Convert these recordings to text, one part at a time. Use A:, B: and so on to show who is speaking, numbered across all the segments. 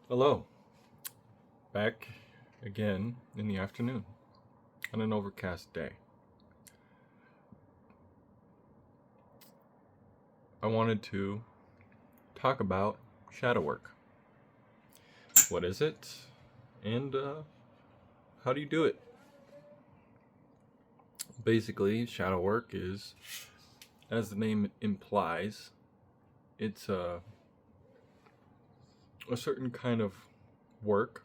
A: Hello, back again in the afternoon on an overcast day. I wanted to talk about shadow work. What is it, and how do you do it? Basically, shadow work is, as the name implies, it's a certain kind of work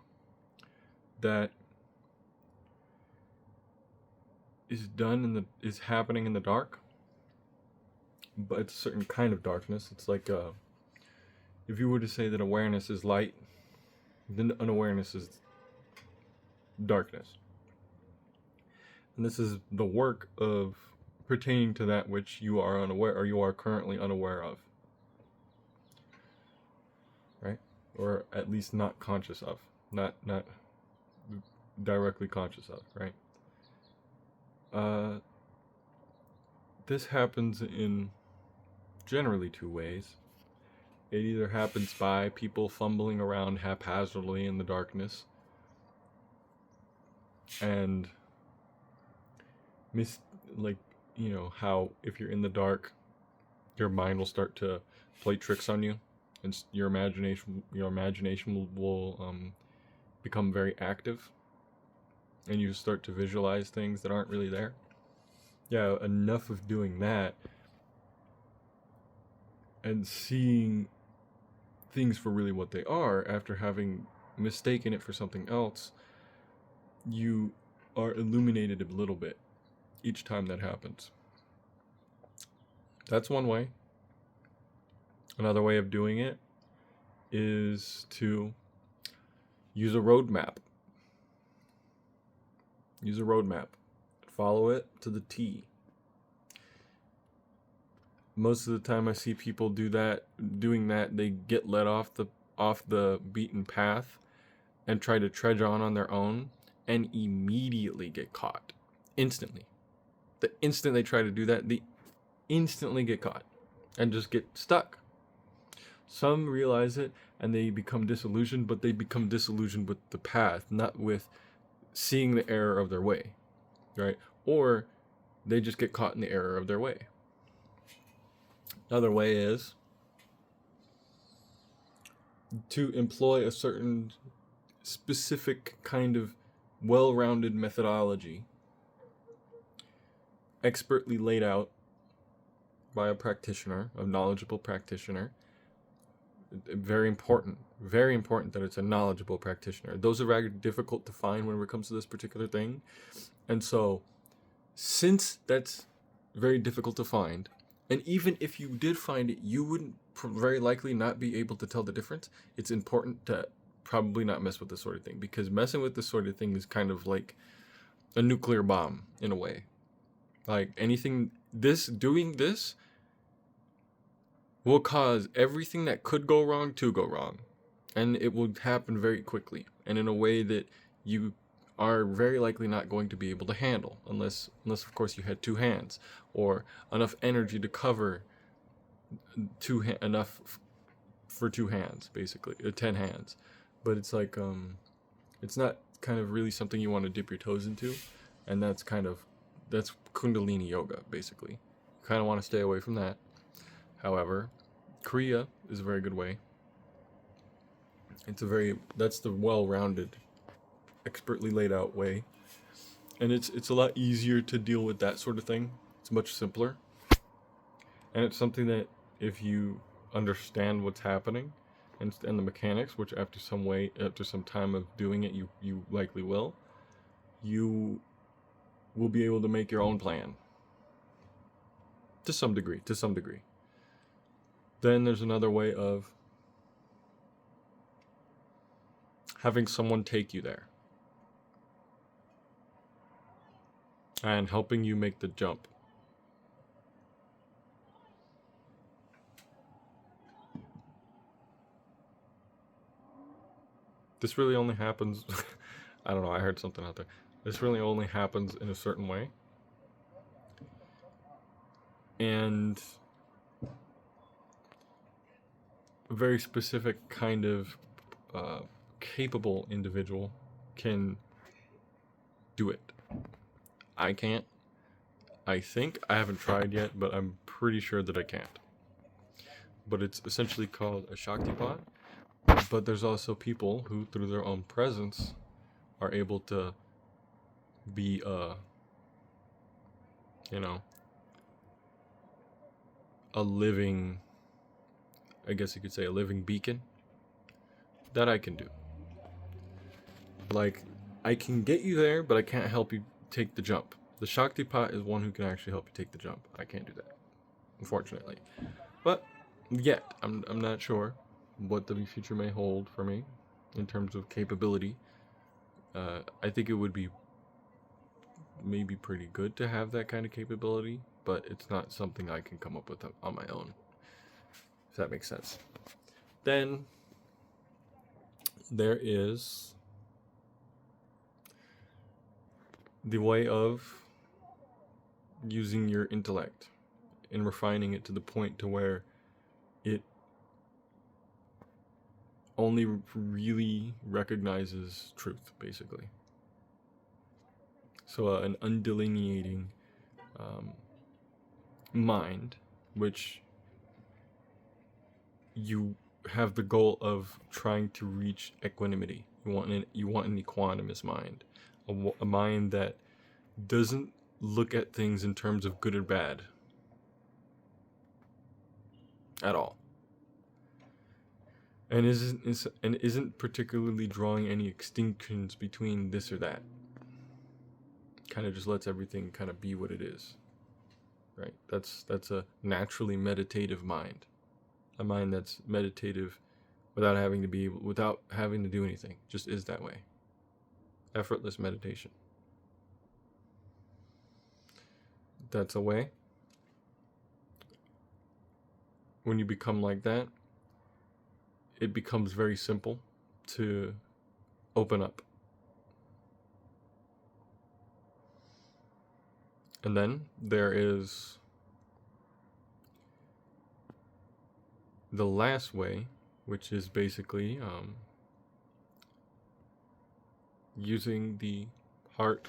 A: that is happening in the dark, but it's a certain kind of darkness. It's like if you were to say that awareness is light, then unawareness is darkness. And this is the work of pertaining to that which you are unaware, or you are currently unaware of, right? Or at least not conscious of, not directly conscious of, right? This happens in generally two ways. It either happens by people fumbling around haphazardly in the darkness and like, how if you're in the dark, your mind will start to play tricks on you, and your imagination will become very active, and you start to visualize things that aren't really there. Yeah, enough of doing that and seeing things for really what they are after having mistaken it for something else, you are illuminated a little bit each time that happens. That's one way. Another way of doing it is to use a roadmap. Use a roadmap. Follow it to the T. Most of the time I see people doing that, they get let off the beaten path and try to trudge on their own and immediately get caught. Instantly. The instant they try to do that, they instantly get caught and just get stuck. Some realize it and they become disillusioned, but they become disillusioned with the path, not with seeing the error of their way, right? Or they just get caught in the error of their way. Another way is to employ a certain specific kind of well-rounded methodology, expertly laid out by a practitioner, a knowledgeable practitioner. Very important that it's a knowledgeable practitioner. Those are very difficult to find when it comes to this particular thing. And so, since that's very difficult to find, and even if you did find it, you wouldn't very likely not be able to tell the difference. It's important to probably not mess with this sort of thing, because messing with this sort of thing is kind of like a nuclear bomb in a way. Like doing this will cause everything that could go wrong to go wrong. And it will happen very quickly and in a way that you are very likely not going to be able to handle, unless of course you had two hands or enough energy to cover enough for two hands, basically 10 hands. But it's like it's not kind of really something you want to dip your toes into, and that's Kundalini yoga, basically. You kind of want to stay away from that. However, Kriya is a very good way. That's the well-rounded, expertly laid out way. And it's a lot easier to deal with that sort of thing. It's much simpler. And it's something that if you understand what's happening and the mechanics, which after some time of doing it, you likely will, you will be able to make your own plan. To some degree. Then there's another way of having someone take you there and helping you make the jump. This really only happens I don't know, I heard something out there. This really only happens in a certain way. And a very specific kind of capable individual can do it. I can't. I think I haven't tried yet, but I'm pretty sure that I can't. But it's essentially called a Shaktipat. But there's also people who, through their own presence, are able to be a living, I guess you could say, a living beacon. That I can do. Like, I can get you there, but I can't help you take the jump. The Shaktipat is one who can actually help you take the jump. I can't do that, unfortunately. But yet, I'm not sure what the future may hold for me in terms of capability. I think it would be maybe pretty good to have that kind of capability, but it's not something I can come up with on my own, if that makes sense. Then there is the way of using your intellect and refining it to the point to where it only really recognizes truth, basically. So an undelineating mind, which you have the goal of trying to reach equanimity. You want an equanimous mind, a mind that doesn't look at things in terms of good or bad at all, and isn't particularly drawing any distinctions between this or that. Kind of just lets everything kind of be what it is, right? That's a naturally meditative mind, a mind that's meditative without having to do anything, just is that way. Effortless meditation. That's a way. When you become like that, it becomes very simple to open up. And then there is the last way, which is basically using the heart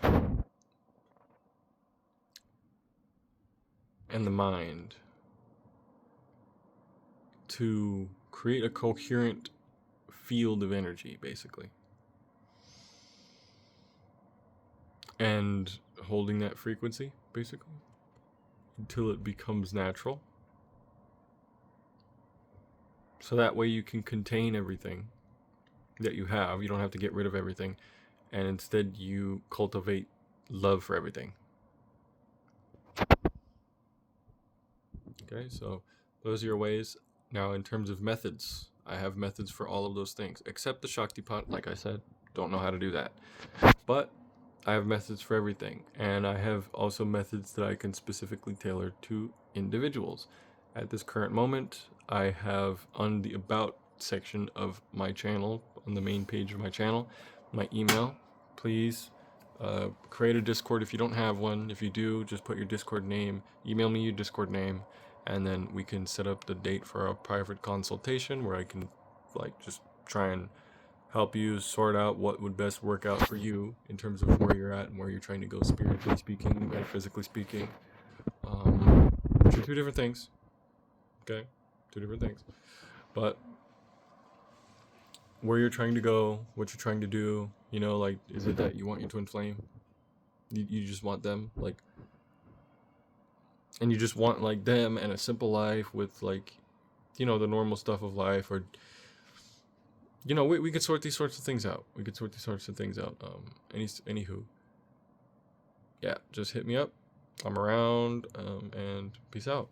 A: and the mind to create a coherent field of energy, basically. And holding that frequency, basically, until it becomes natural. So that way you can contain everything that you have. You don't have to get rid of everything. And instead you cultivate love for everything. Okay, so those are your ways. Now, in terms of methods, I have methods for all of those things, except the Shaktipat. Like I said, don't know how to do that. But I have methods for everything, and I have also methods that I can specifically tailor to individuals. At this current moment, I have on the About section of my channel, on the main page of my channel, my email. Please create a Discord if you don't have one. If you do, just put your Discord name, email me your Discord name, and then we can set up the date for a private consultation where I can just try and help you sort out what would best work out for you in terms of where you're at and where you're trying to go, spiritually speaking, metaphysically speaking. Which are two different things. Okay? Two different things. But where you're trying to go, what you're trying to do, is it that you want your twin flame? You just want them, and you just want them and a simple life with the normal stuff of life, or we could sort these sorts of things out. Anywho, yeah, just hit me up. I'm around, and peace out.